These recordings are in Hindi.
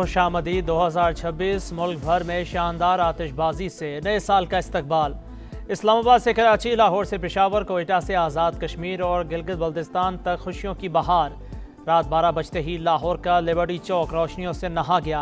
खुशामदीद 2026 मुल्क भर में शानदार आतिशबाजी से नए साल का इस्तकबाल। इस्लामाबाद से कराची, लाहौर से पेशावर, कोयटा से आज़ाद कश्मीर और गिलगित बल्तिस्तान तक खुशियों की बहार। रात 12 बजते ही लाहौर का लिबर्टी चौक रोशनियों से नहा गया।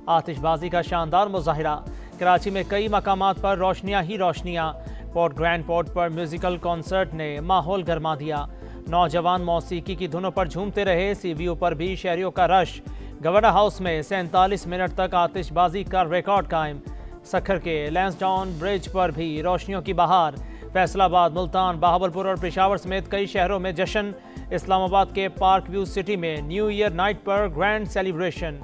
आतिशबाजी का शानदार मुजाहिरा। कराची में कई मकामात पर रोशनियाँ ही रोशनियाँ। पोर्ट ग्रैंड पोर्ट पर म्यूजिकल कॉन्सर्ट ने माहौल गरमा दिया। नौजवान मौसीकी की धुनों पर झूमते रहे। CBU पर भी शहरियों का रश। गवर्नर हाउस में 47 मिनट तक आतिशबाजी का रिकॉर्ड कायम। सखर के लैंसडाउन ब्रिज पर भी रोशनियों की बहार। फैसलाबाद, मुल्तान, बहावलपुर और पेशावर समेत कई शहरों में जश्न। इस्लामाबाद के पार्क व्यू सिटी में न्यू ईयर नाइट पर ग्रैंड सेलिब्रेशन।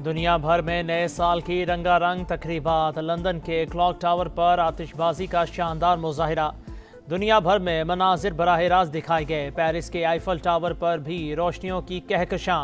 दुनिया भर में नए साल की रंगारंग तकरीबात। लंदन के क्लॉक टावर पर आतिशबाजी का शानदार मुजाहिरा। दुनिया भर में मनाजिर बराह रास्त दिखाए गए। पेरिस के आईफल टावर पर भी रोशनियों की कहकशां।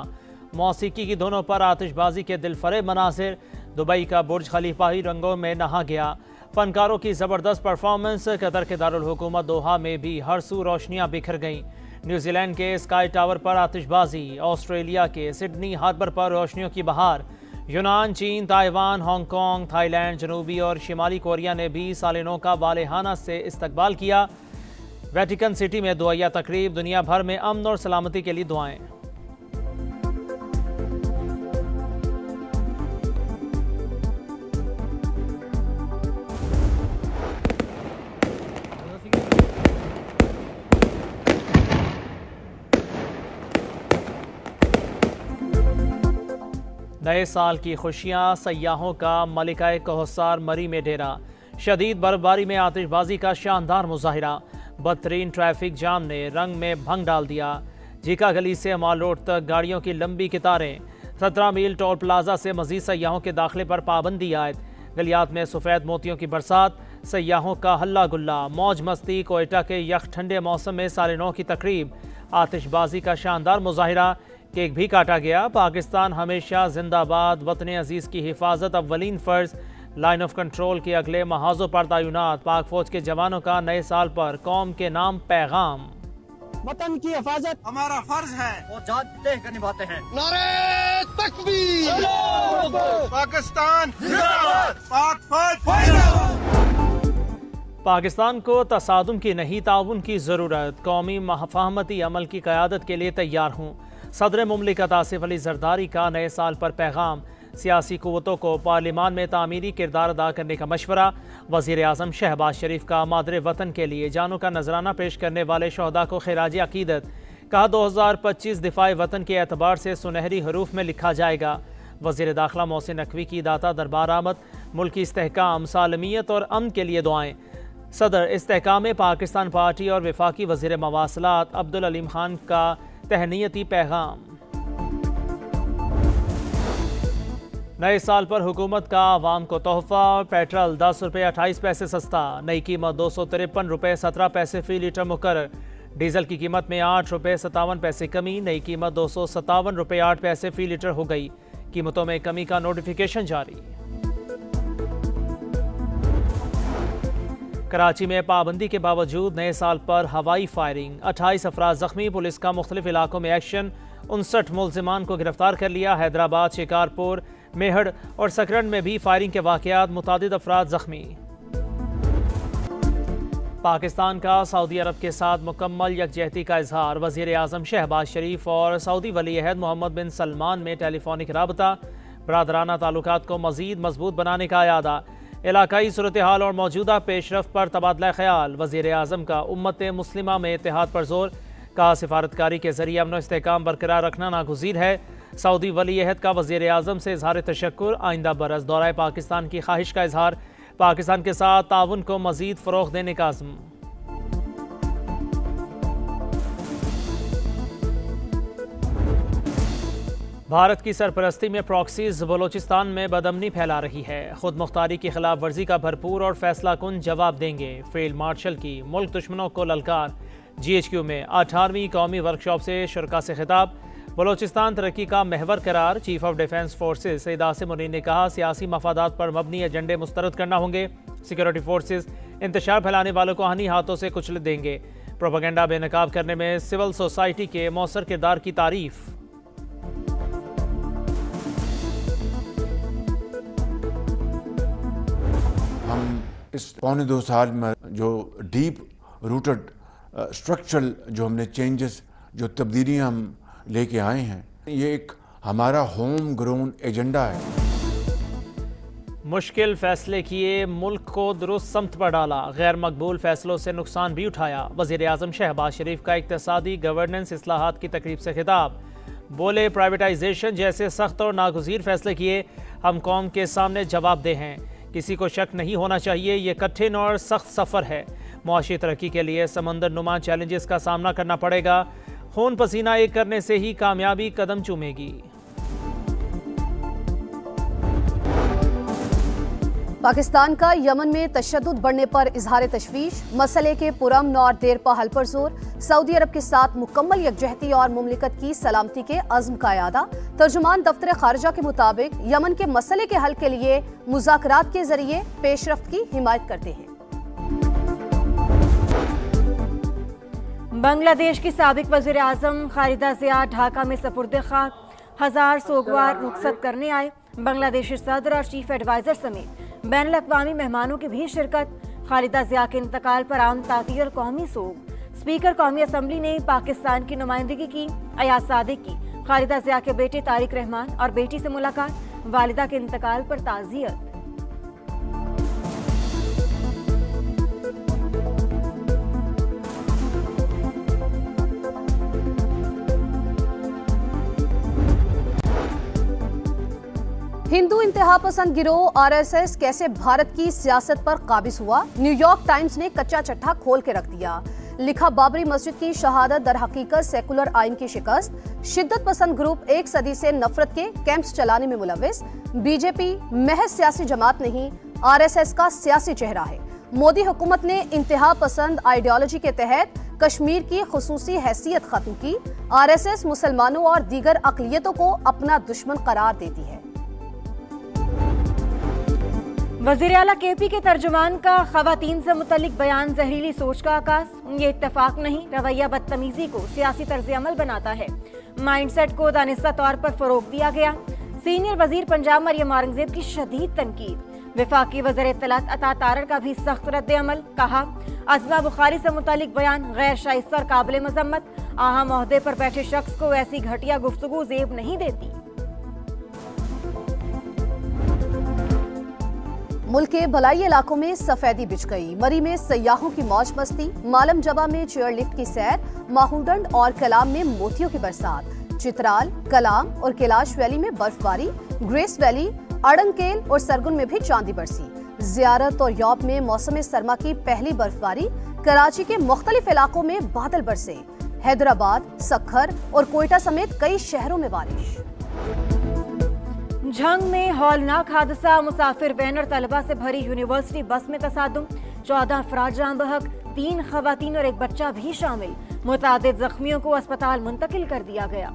मौसीकी की धुनों पर आतिशबाजी के दिलफरेब मनाजिर। दुबई का बुर्ज खलीफा ही रंगों में नहा गया। फनकारों की ज़बरदस्त परफॉर्मेंस। कतर के दारुल हुकूमत दोहा में भी हर सू रोशनियाँ बिखर गईं। न्यूजीलैंड के स्काई टावर पर आतिशबाजी। ऑस्ट्रेलिया के सिडनी हार्बर पर रोशनियों की बहार। यूनान, चीन, ताइवान, हांगकांग, थाईलैंड, जनूबी और शिमाली कोरिया ने भी सालिनों का वालेहाना से इस्तकबाल किया। वेटिकन सिटी में दुआया तकरीब। दुनिया भर में अमन और सलामती के लिए दुआएं। नए साल की खुशियां। सयाहों का मलिका कहसार मरी में डेरा। शदीद बर्फबारी में आतिशबाजी का शानदार मुजाहिरा। बदतरीन ट्रैफिक जाम ने रंग में भंग डाल दिया। जीका गली से माल रोड तक गाड़ियों की लंबी कतारें। 17 मील टोल प्लाजा से मजीद सयाहों के दाखिले पर पाबंदी आयद। गलियात में सफ़ेद मोतियों की बरसात। सयाहों का हल्ला गुल्ला, मौज मस्ती। कोयटा के यख ठंडे मौसम में सालिनों की तकरीब। आतिशबाजी का शानदार मुजाहिरा। केक भी काटा गया। पाकिस्तान हमेशा जिंदाबाद। वतन अजीज़ की हिफाजत अव्वलीन फ़र्ज। लाइन ऑफ कंट्रोल के अगले महाजों पर तैनात। पाक फौज के जवानों का नए साल पर कौम के नाम पैगाम। वतन की हिफाजत हमारा फर्ज है और जान देख कर निभाते हैं। नारे तकबीर, पाकिस्तान जिंदाबाद, पाक फौज। पाकिस्तान को तसादुम की नहीं, ताउन की ज़रूरत। कौमी महफाहमती अमल की क़यादत के लिए तैयार हूँ। सदर मुमलिकत आसिफ अली जरदारी का नए साल पर पैगाम। सियासी क़ुव्वतों को पार्लिमान में तामीरी किरदार अदा करने का मशवरा। वज़ीर आज़म शहबाज शरीफ का मादरे वतन के लिए जानों का नजराना पेश करने वाले शहदा को खिराज अकीदत। कहा 2025 दिफाए वतन के एतबार से सुनहरी हरूफ में लिखा जाएगा। वज़ीर दाखिला मोहसिन नकवी की दाता दरबार आमद। मुल्की इस्तेहकाम, सालमियत और अमन के लिए दुआएं। सदर इस्तेहकाम पाकिस्तान पार्टी और वफाकी वज़ीर मवासलात अब्दुल अलीम खान का तहनीयती पैगाम। नए साल पर हुकूमत का आवाम को तोहफा। पेट्रोल 10 रुपये 28 पैसे सस्ता। नई कीमत 253 रुपये 17 पैसे फी लीटर मुकर्रर। डीजल की कीमत में 8 रुपये 57 पैसे कमी। नई कीमत 257 रुपये 8 पैसे फी लीटर हो गई। कीमतों में कमी का नोटिफिकेशन जारी। कराची में पाबंदी के बावजूद नए साल पर हवाई फायरिंग। 28 अफराद जख्मी। पुलिस का मुख्तलिफ इलाकों में एक्शन। 59 मुलजिमान को गिरफ्तार कर लिया। हैदराबाद, शिकारपुर, मेहड़ और सकरन में भी फायरिंग के वाक़यात। मुतादिद अफराद जख्मी। पाकिस्तान का सऊदी अरब के साथ मुकम्मल यकजहती का इजहार। वज़ीर आज़म शहबाज शरीफ और सऊदी वली अहद मोहम्मद बिन सलमान में टेलीफोनिक राबता। बरादराना ताल्लुकात को मज़ीद मजबूत बनाने का इरादा। इलाकाई सूरत हाल और मौजूदा पेशरफ पर तबादला ख्याल। वज़ीर आज़म का उम्मत मुस्लिमा में इत्तेहाद पर जोर। कहा सिफारतकारी के जरिए अमन इस्तेहकाम बरकरार रखना नागुज़ीर है। सऊदी वली अहद का वज़ीर आज़म से इजहार तशक्कुर। आइंदा बरस दौराए पाकिस्तान की ख्वाहिश का इजहार। पाकिस्तान के साथ ताउन को मज़ीद फ़रोग़ देने का अज़्म। भारत की सरपरस्ती में प्रॉक्सीज बलोचिस्तान में बदअमनी फैला रही है। खुद मुख्तारी की खिलाफ वर्जी का भरपूर और फैसला कुन जवाब देंगे। फील्ड मार्शल की मुल्क दुश्मनों को ललकार। GHQ में 18वीं कौमी वर्कशॉप से शुरका से खिताब। बलोचिस्तान तरक्की का महवर करार। Chief of defence forces Syed Asim Munir ने कहा, सियासी मफादात पर मबनी एजेंडे मुस्तरद करना होंगे। सिक्योरिटी फोर्सेज इंतशार फैलाने वालों को हनी हाथों से कुचल देंगे। प्रोपेगेंडा बेनकाब करने में सिविल सोसाइटी के मौसर किरदार की तारीफ। हम इस पौने 2 साल में जो डीप रूटेड स्ट्रक्चरल जो हमने चेंजेस, जो तब्दीलियां हम लेके आए हैं, ये एक हमारा होम ग्रोन एजेंडा है। मुश्किल फैसले किए, मुल्क को दुरुस्त समत पर डाला। गैर मकबूल फैसलों से नुकसान भी उठाया। वज़ीर आज़म शहबाज शरीफ का इक़्तिसादी गवर्नेंस इस्लाहात की तकरीब से खिताब। बोले, प्राइवेटाइजेशन जैसे सख्त और नागुज़ीर फैसले किए, हम कौम के सामने जवाबदेह हैं। किसी को शक नहीं होना चाहिए, ये कठिन और सख्त सफ़र है। मुआशी तरक्की के लिए समंदर नुमा चैलेंजेस का सामना करना पड़ेगा। खून पसीना एक करने से ही कामयाबी कदम चूमेगी। पाकिस्तान का यमन में तशद्दुद बढ़ने पर इजहार तशवीश। मसले के पुरअमन और देरपा हल पर जोर। सऊदी अरब के साथ मुकम्मल यकजहती और मुमलिकत की सलामती के अज़्म का यादा। तर्जुमान दफ्तर खारजा के मुताबिक यमन के मसले के हल के लिए मुज़ाकरात के जरिए पेशरफ्त की हिमायत करते हैं। बांग्लादेश की साबिक वज़ीर आज़म खालिदा ज़िया ढाका में सपुर्द खाक। 1000 सोगवार रुखसत करने आए। बांग्लादेशी सदर और चीफ एडवाइजर समेत बैनुल अक़वामी मेहमानों की भी शिरकत। खालिदा ज़िया के इंतकाल पर आम ताक़ीर और कौमी सोग। स्पीकर कौमी असम्बली ने पाकिस्तान की नुमाइंदगी की। अयाज सादिक की खालिदा ज़िया के बेटे तारिक रहमान और बेटी से मुलाकात। वालिदा के इंतकाल पर ताज़ियत। हिंदू इंतहा पसंद गिरोह RSS कैसे भारत की सियासत पर काबिज हुआ। न्यूयॉर्क टाइम्स ने कच्चा चट्टा खोल के रख दिया। लिखा, बाबरी मस्जिद की शहादत दर हकीकत सेकुलर आइन की शिकस्त। शिद्दत पसंद ग्रुप 1 सदी से नफरत के कैंप्स चलाने में मुलविस। बीजेपी महज सियासी जमात नहीं, RSS का सियासी चेहरा है। मोदी हुकूमत ने इंतहा पसंद आइडियोलॉजी के तहत कश्मीर की खुसूसी हैसियत खत्म की। RSS मुसलमानों और दीगर अक़लियतों को अपना दुश्मन करार देती है। वज़ीर आला KP के तर्जुमान का ख़वातीन से मुतल्लिक बयान जहरीली सोच का आकाश। ये इत्तेफाक नहीं, रवैया बदतमीजी को सियासी तर्ज अमल बनाता है। माइंडसेट को दानिस्ता तौर पर फ़रोग़ दिया गया। सीनियर वज़ीर पंजाब मरियम औरंगज़ेब की शदीद तनकीद। वफाकी वज़ीर इत्तलात अता तारर का भी सख्त रद्द अमल। कहा, अज़मा बुखारी से मुतल्लिक बयान गैर शाइस्ता और काबिल मज़म्मत। अहम ओहदे पर बैठे शख्स को ऐसी घटिया गुफ्तगू ज़ेब नहीं देती। मुल्क के भलाई इलाकों में सफेदी बिछ गई। मरी में सयाहों की मौज मस्ती। मालम जबा में चेयर लिफ्ट की सैर। माहूडंड और कलाम में मोतियों की बरसात। चित्राल, कलाम और कैलाश वैली में बर्फबारी। ग्रेस वैली, अड़ंगकेल और सरगुन में भी चांदी बरसी। जियारत और यौब में मौसम सरमा की पहली बर्फबारी। कराची के मुख्तलिफ इलाकों में बादल बरसे। हैदराबाद, सखर और कोयटा समेत कई शहरों में बारिश। झंग में हौलनाक हादसा। मुसाफिर वैन और तलबा से भरी यूनिवर्सिटी बस में तसादुम। 14 अफराद जान बहक, 3 खवातीन और एक बच्चा भी शामिल। मुतादिद जख्मियों को अस्पताल मुंतकिल कर दिया गया।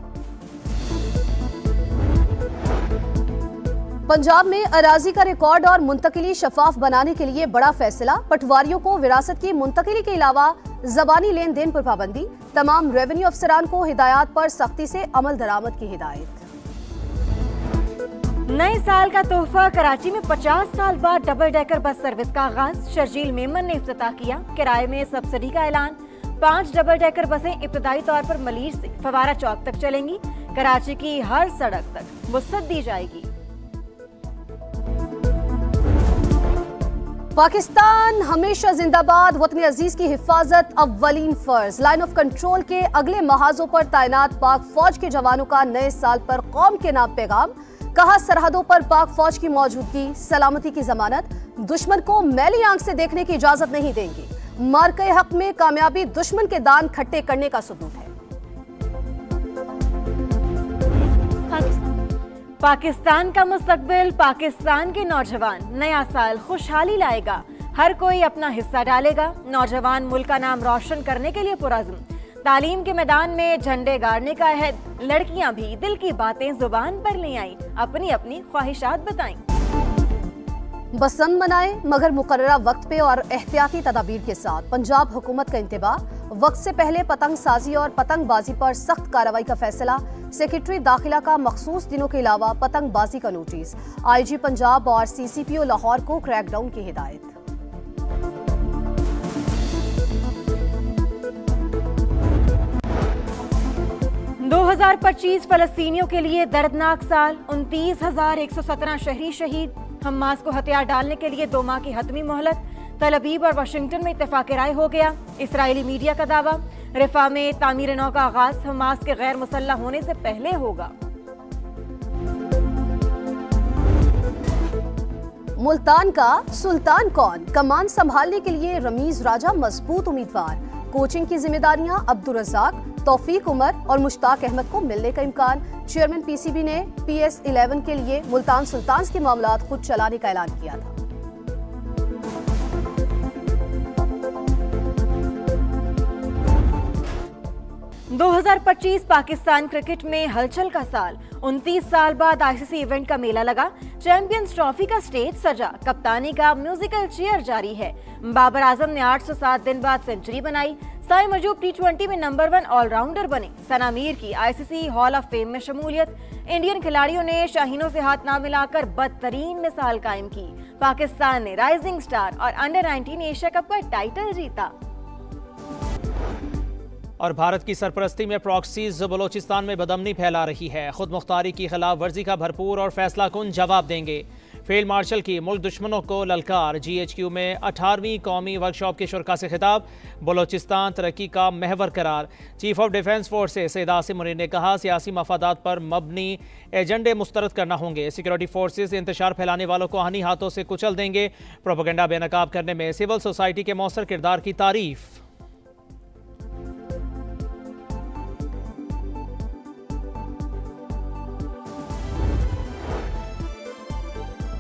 पंजाब में अराजी का रिकॉर्ड और मुंतकिली शफाफ बनाने के लिए बड़ा फैसला। पटवारियों को विरासत की मुंतकिली के अलावा जबानी लेन देन पर पाबंदी। तमाम रेवेन्यू अफसरान को हिदायत पर सख्ती से अमल दरामद की हिदायत। नए साल का तोहफा। कराची में 50 साल बाद डबल डेकर बस सर्विस का आगाज। शर्जील मेमन ने इफ्तिताह किया। किराए में सब्सिडी का ऐलान। 5 डबल डेकर बसें इब्तदाई तौर पर मलीर से फवारा चौक तक चलेंगी। कराची की हर सड़क तक वुसअत दी जाएगी। पाकिस्तान हमेशा जिंदाबाद। वतन अजीज की हिफाजत अव्वलीन फर्ज। लाइन ऑफ कंट्रोल के अगले महाजों पर तैनात पाक फौज के जवानों का नए साल पर कौम के नाम पैगाम। कहा, सरहदों पर पाक फौज की मौजूदगी सलामती की जमानत। दुश्मन को मैली आंख से देखने की इजाजत नहीं देंगे। मार्के हक में कामयाबी दुश्मन के दान खट्टे करने का सबूत है। पाकिस्तान का मुस्तकबिल, पाकिस्तान के नौजवान, नया साल खुशहाली लाएगा, हर कोई अपना हिस्सा डालेगा, नौजवान मुल्क का नाम रोशन करने के लिए पुरअज़्म, तालीम के मैदान में झंडे गाड़ने का अहद, लड़कियां भी दिल की बातें जुबान पर ले आईं, अपनी अपनी ख्वाहिशात बताईं। बसंत मनाए मगर मुकर्ररा वक्त पे और एहतियाती तदाबीर के साथ। पंजाब हुकूमत का इंतबाह, वक्त से पहले पतंग साजी और पतंगबाजी पर सख्त कार्रवाई का फैसला। सेक्रेटरी दाखिला का मखसूस दिनों के अलावा पतंगबाजी का नोटिस। IG पंजाब और CCPO लाहौर को क्रैकडाउन की हिदायत। दो 2025 फलस्तीनियों के लिए दर्दनाक साल। 29,117 शहरी शहीद। हमास को हथियार डालने के लिए 2 माह की हतमी मोहलत। तल-अबीब और वाशिंगटन में इत्तेफाक राय हो गया। इसराइली मीडिया का दावा, रिफा में तामीर नौ का आगाज हमास के गैर मुसल्लह होने से पहले होगा। मुल्तान का सुल्तान कौन? कमान संभालने के लिए रमीज राजा मजबूत उम्मीदवार। कोचिंग की जिम्मेदारियां अब्दुल रज़ाक, तौफीक उमर और मुश्ताक अहमद को मिलने का इम्कान। चेयरमैन PCB ने PS11 के लिए मुल्तान सुल्तान्स के मामलात खुद चलाने का ऐलान किया था। – 2025 पाकिस्तान क्रिकेट में हलचल का साल। 29 साल बाद ICC इवेंट का मेला लगा। चैंपियंस ट्रॉफी का स्टेज सजा। कप्तानी का म्यूजिकल चेयर जारी है। बाबर आजम ने 807 दिन बाद सेंचुरी बनाई। साई मजूब T20 में नंबर 1 ऑलराउंडर बने। सना मीर की ICC हॉल ऑफ फेम में शमूलियत। इंडियन खिलाड़ियों ने शाहीनों से हाथ ना मिलाकर बदतरीन मिसाल कायम की। पाकिस्तान ने राइजिंग स्टार और अंडर-19 एशिया कप का टाइटल जीता। और भारत की सरपरस्ती में प्रॉक्सीज बलोचिस्तान में बदअमनी फैला रही है। खुद मुख्तारी की खिलाफ वर्जी का भरपूर और फैसला कुन जवाब देंगे। फील्ड मार्शल की मुल्क दुश्मनों को ललकार। GHQ में 18वीं कौमी वर्कशॉप के शुरका से खिताब। बलोचिस्तान तरक्की का महवर करार। Chief of defence forces Syed Asim Munir ने कहा, सियासी मफादात पर मबनी एजेंडे मुस्तरद करना होंगे। सिक्योरिटी फोर्सेस इंतशार फैलाने वालों को हानि हाथों से कुचल देंगे। प्रोपेगेंडा बेनकाब करने में सिविल सोसाइटी के मौसर किरदार की तारीफ।